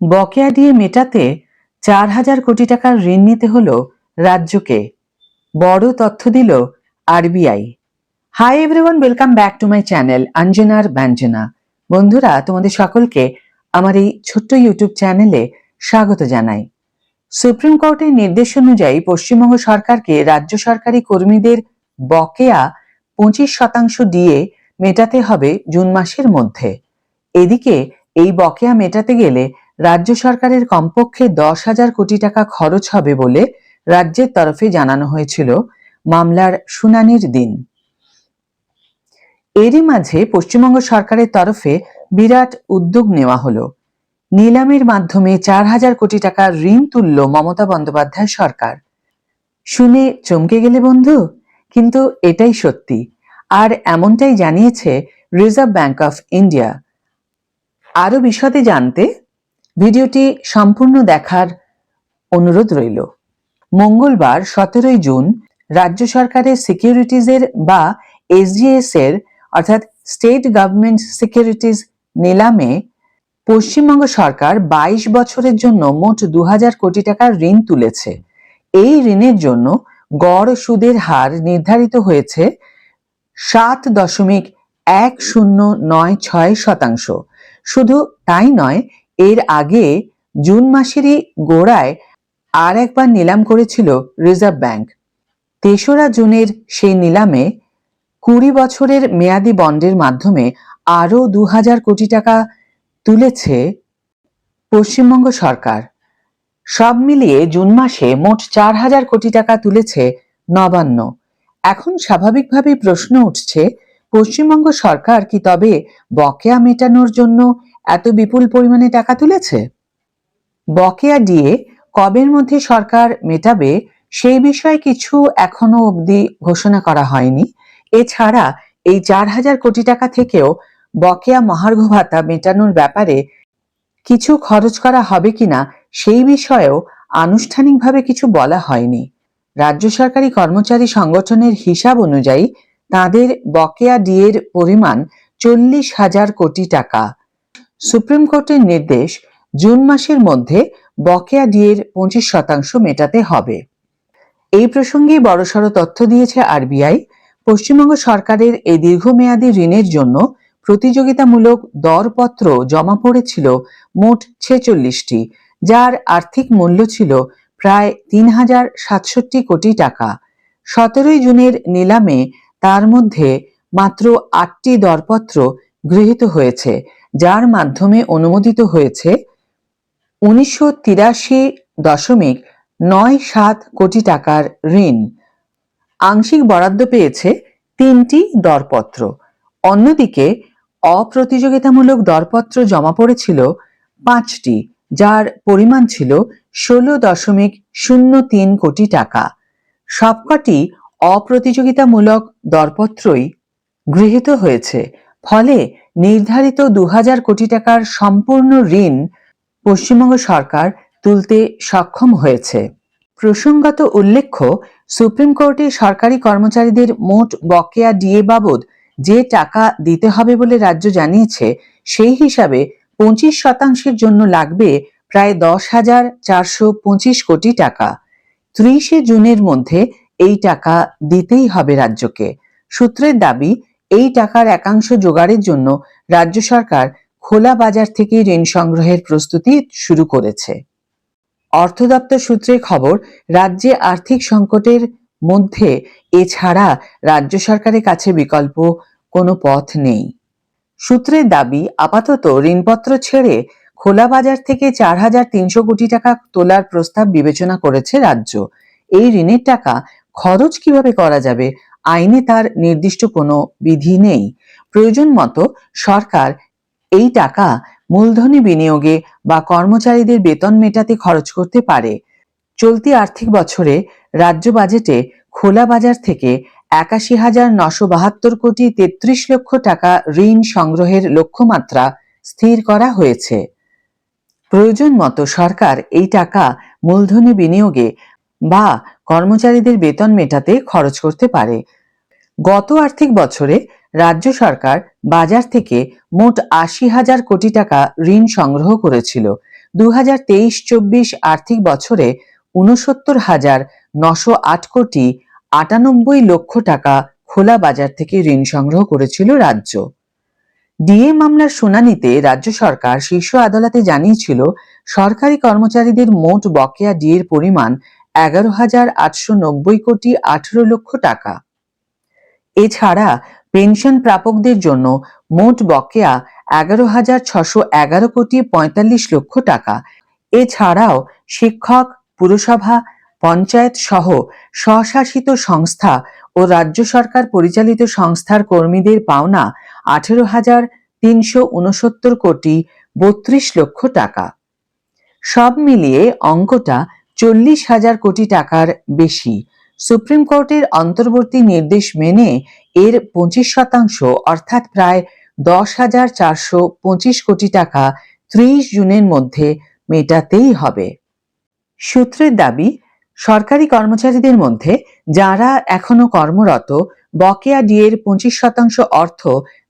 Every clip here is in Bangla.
বকেয়া দিয়ে মেটাতে 4,000 কোটি টাকার ঋণ নিতে হলো রাজ্যকে। বড় তথ্য দিল RBI. Hi everyone, welcome back to my channel অঞ্জনার ব্যঞ্জনা। বন্ধুরা, তোমাদের সকলকে আমার এই ছোট্ট ইউটিউব চ্যানেলে স্বাগত জানাই। সুপ্রিম কোর্টের নির্দেশ অনুযায়ী পশ্চিমবঙ্গ সরকারকে রাজ্য সরকারি কর্মীদের বকেয়া 25% দিয়ে মেটাতে হবে জুন মাসের মধ্যে। এদিকে এই বকেয়া মেটাতে গেলে রাজ্য সরকারের কমপক্ষে 10,000 কোটি টাকা খরচ হবে বলে রাজ্যের তরফে জানানো হয়েছিল মামলার শুনানির দিন। এরই মাঝে পশ্চিমবঙ্গ সরকারের তরফে বিরাট উদ্যোগ নেওয়া হলো। নিলামের মাধ্যমে 4,000 কোটি টাকা ঋণ তুলল মমতা বন্দ্যোপাধ্যায় সরকার। শুনে চমকে গেলে বন্ধু? কিন্তু এটাই সত্যি, আর এমনটাই জানিয়েছে রিজার্ভ ব্যাংক অফ ইন্ডিয়া। আরো বিশদে জানতে ভিডিওটি সম্পূর্ণ দেখার অনুরোধ রইল। মঙ্গলবার 17 জুন রাজ্য সরকারের সিকিউরিটিজের বা এসজিএস এর অর্থাৎ স্টেট গভর্নমেন্ট সিকিউরিটিজ নিলামে পশ্চিমবঙ্গ সরকার 22 বছরের জন্য মোট 2,000 কোটি টাকার ঋণ তুলেছে। এই ঋণের জন্য গড় সুদের হার নির্ধারিত হয়েছে 7.1096%। শুধু তাই নয়, এর আগে জুন মাসেরই গোড়ায় আর একবার নিলাম করেছিল রিজার্ভ ব্যাংক। 3রা জুনের সেই নিলামে 20 বছরের মেয়াদি বন্ডের মাধ্যমে আরও 2,000 কোটি টাকা তুলেছে পশ্চিমবঙ্গ সরকার। সব মিলিয়ে জুন মাসে মোট 4,000 কোটি টাকা তুলেছে নবান্ন। এখন স্বাভাবিকভাবেই প্রশ্ন উঠছে, পশ্চিমবঙ্গ সরকার কি তবে বকেয়া মেটানোর জন্য এত বিপুল পরিমাণে টাকা তুলেছে? বকেয়া দিয়ে কবের মধ্যে সরকার মেটাবে সেই বিষয়ে কিছু এখনো অবধি ঘোষণা করা হয়নি। এছাড়া এই 4,000 কোটি টাকা থেকেও বকেয়া মহার্ঘ ভাতা মেটানোর ব্যাপারে কিছু খরচ করা হবে কিনা সেই বিষয়েও আনুষ্ঠানিকভাবে কিছু বলা হয়নি। রাজ্য সরকারি কর্মচারী সংগঠনের হিসাব অনুযায়ী তাদের বকেয়া ডিএর পরিমাণ 40,000 কোটি টাকা। সুপ্রিম কোর্টের নির্দেশ, জুন মাসের মধ্যে বকেয়া ডিএর 25% মেটাতে হবে। এই প্রসঙ্গে বড়সড় তথ্য দিয়েছে আরবিআই। পশ্চিমবঙ্গ সরকারের এই দীর্ঘমেয়াদী ঋণের জন্য প্রতিযোগিতামূলক দরপত্র জমা পড়েছিল মোট 46টি, যার আর্থিক মূল্য ছিল প্রায় 3,067 কোটি টাকা। 17 জুনের নিলামে তার মধ্যে মাত্র 8টি দরপত্র গৃহীত হয়েছে, যার মাধ্যমে অনুমোদিত হয়েছে 183.97 কোটি টাকার ঋণ। আংশিক বরাদ্দ পেয়েছে 3টি দরপত্র। অন্যদিকে অপ্রতিযোগিতামূলক দরপত্র জমা পড়েছিল 5টি, যার পরিমাণ ছিল 16.03 কোটি টাকা। সবকটি অপ্রতিযোগিতামূলক দরপত্রই গৃহীত হয়েছে, ফলে নির্ধারিত 2,000 কোটি টাকার সম্পূর্ণ ঋণ পশ্চিমবঙ্গ সরকার তুলতে সক্ষম হয়েছে। প্রসঙ্গত উল্লেখ্য, সুপ্রিম কোর্টে সরকারি কর্মচারীদের মোট বকেয়া ডিএ বাবদ যে টাকা দিতে হবে বলে রাজ্য জানিয়েছে, সেই হিসাবে 25% জন্য লাগবে প্রায় 10,425 কোটি টাকা। 30 জুনের মধ্যে এই টাকা দিতেই হবে রাজ্যকে। সূত্রের দাবি, এই টাকার একাংশ জোগাড়ের জন্য রাজ্য সরকার খোলা বাজার থেকে ঋণ সংগ্রহের প্রস্তুতি শুরু করেছে। অর্থ দপ্তর সূত্রে খবর, রাজ্যে আর্থিক সংকটের মধ্যে এছাড়া রাজ্য সরকারের কাছে বিকল্প কোনো পথ নেই। সূত্রের দাবি, আপাতত ঋণপত্র ছেড়ে খোলা বাজার থেকে 4,300 কোটি টাকা তোলার প্রস্তাব বিবেচনা করেছে রাজ্য। এই ঋণের টাকা খরচ কিভাবে করা যাবে, আইনে তার নির্দিষ্ট কোনো বিধি নেই। প্রয়োজন মতো সরকার এই টাকা মূলধনী বিনিয়োগে বা কর্মচারীদের বেতন মেটাতে খরচ করতে পারে। চলতি আর্থিক বছরে রাজ্য বাজেটে খোলা বাজার থেকে 81,972 কোটি 33 লক্ষ টাকা ঋণ সংগ্রহের লক্ষ্যমাত্রা স্থির করা হয়েছে। প্রয়োজন মতো সরকার এই টাকা মূলধনী বিনিয়োগে বা কর্মচারীদের বেতন মেটাতে খরচ করতে পারে। গত আর্থিক বছরে রাজ্য সরকার বাজার থেকে মোট 80,000 কোটি টাকা ঋণ সংগ্রহ করেছিল। 2023-24 আর্থিক বছরে 69,908 কোটি 98 লক্ষ টাকা খোলা বাজার থেকে ঋণ সংগ্রহ করেছিল রাজ্য। ডিএ মামলার শুনানিতে রাজ্য সরকার শীর্ষ আদালতে জানিয়েছিল সরকারি কর্মচারীদের মোট বকেয়া ডিএর পরিমাণ 11,890 কোটি 18 লক্ষ টাকা। এছাড়া পেনশন প্রাপকদের জন্য মোট বকেয়া 11,611 কোটি 45 লক্ষ টাকা। এছাড়াও শিক্ষক, পুরসভা, পঞ্চায়েত সহ স্বশাসিত সংস্থা ও রাজ্য সরকার পরিচালিত সংস্থার কর্মীদের পাওনা 18,369 কোটি 32 লক্ষ টাকা। সব মিলিয়ে অঙ্কটা 40,000 কোটি টাকার বেশি। সুপ্রিম কোর্টের অন্তর্বর্তী নির্দেশ মেনে এর 25% অর্থাৎ প্রায় 10,425 কোটি টাকা 30 জুনের মধ্যে মেটাতেই হবে। সূত্রের দাবি, সরকারি কর্মচারীদের মধ্যে যারা এখনো কর্মরত বকেয়া ডিএর 25% অর্থ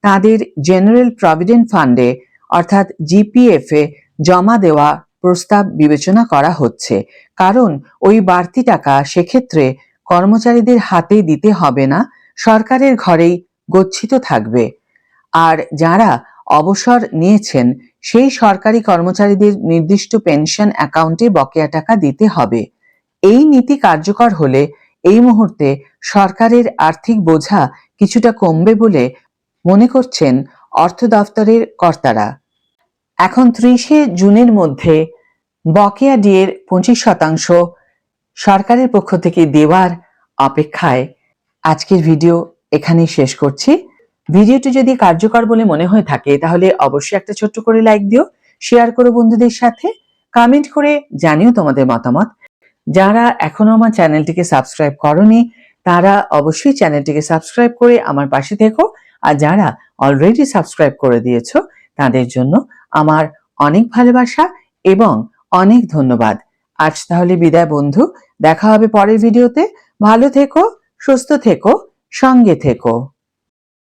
তাদের জেনারেল প্রভিডেন্ট ফান্ডে অর্থাৎ জিপিএফ এ জমা দেওয়া প্রস্তাব বিবেচনা করা হচ্ছে, কারণ ওই বাড়তি টাকা সেক্ষেত্রে কর্মচারীদের হাতে দিতে হবে না, সরকারের ঘরেই গচ্ছিত থাকবে। আর যারা অবসর নিয়েছেন সেই সরকারি কর্মচারীদের নির্দিষ্ট পেনশন অ্যাকাউন্টে বকেয়া টাকা দিতে হবে। এই নীতি কার্যকর হলে এই মুহূর্তে সরকারের আর্থিক বোঝা কিছুটা কমবে বলে মনে করছেন অর্থ দফতরের কর্তারা। এখন 30শে জুনের মধ্যে বকেয়া ডিএর 25% সরকারের পক্ষ থেকে দেওয়ার অপেক্ষায় আজকের ভিডিও এখানেই শেষ করছি। ভিডিওটি যদি কার্যকর বলে মনে হয়ে থাকে তাহলে অবশ্যই একটা ছোট্ট করে লাইক দিও, শেয়ার করো বন্ধুদের সাথে, কমেন্ট করে জানিও তোমাদের মতামত। যারা এখনো আমার চ্যানেলটিকে সাবস্ক্রাইব করোনি তারা অবশ্যই চ্যানেলটিকে সাবস্ক্রাইব করে আমার পাশে থেকো, আর যারা অলরেডি সাবস্ক্রাইব করে দিয়েছো তাদের জন্য আমার অনেক ভালোবাসা এবং অনেক ধন্যবাদ। আজ তাহলে বিদায় বন্ধু, দেখা হবে পরের ভিডিওতে। ভালো থেকো, সুস্থ থেকো, সঙ্গে থেকো।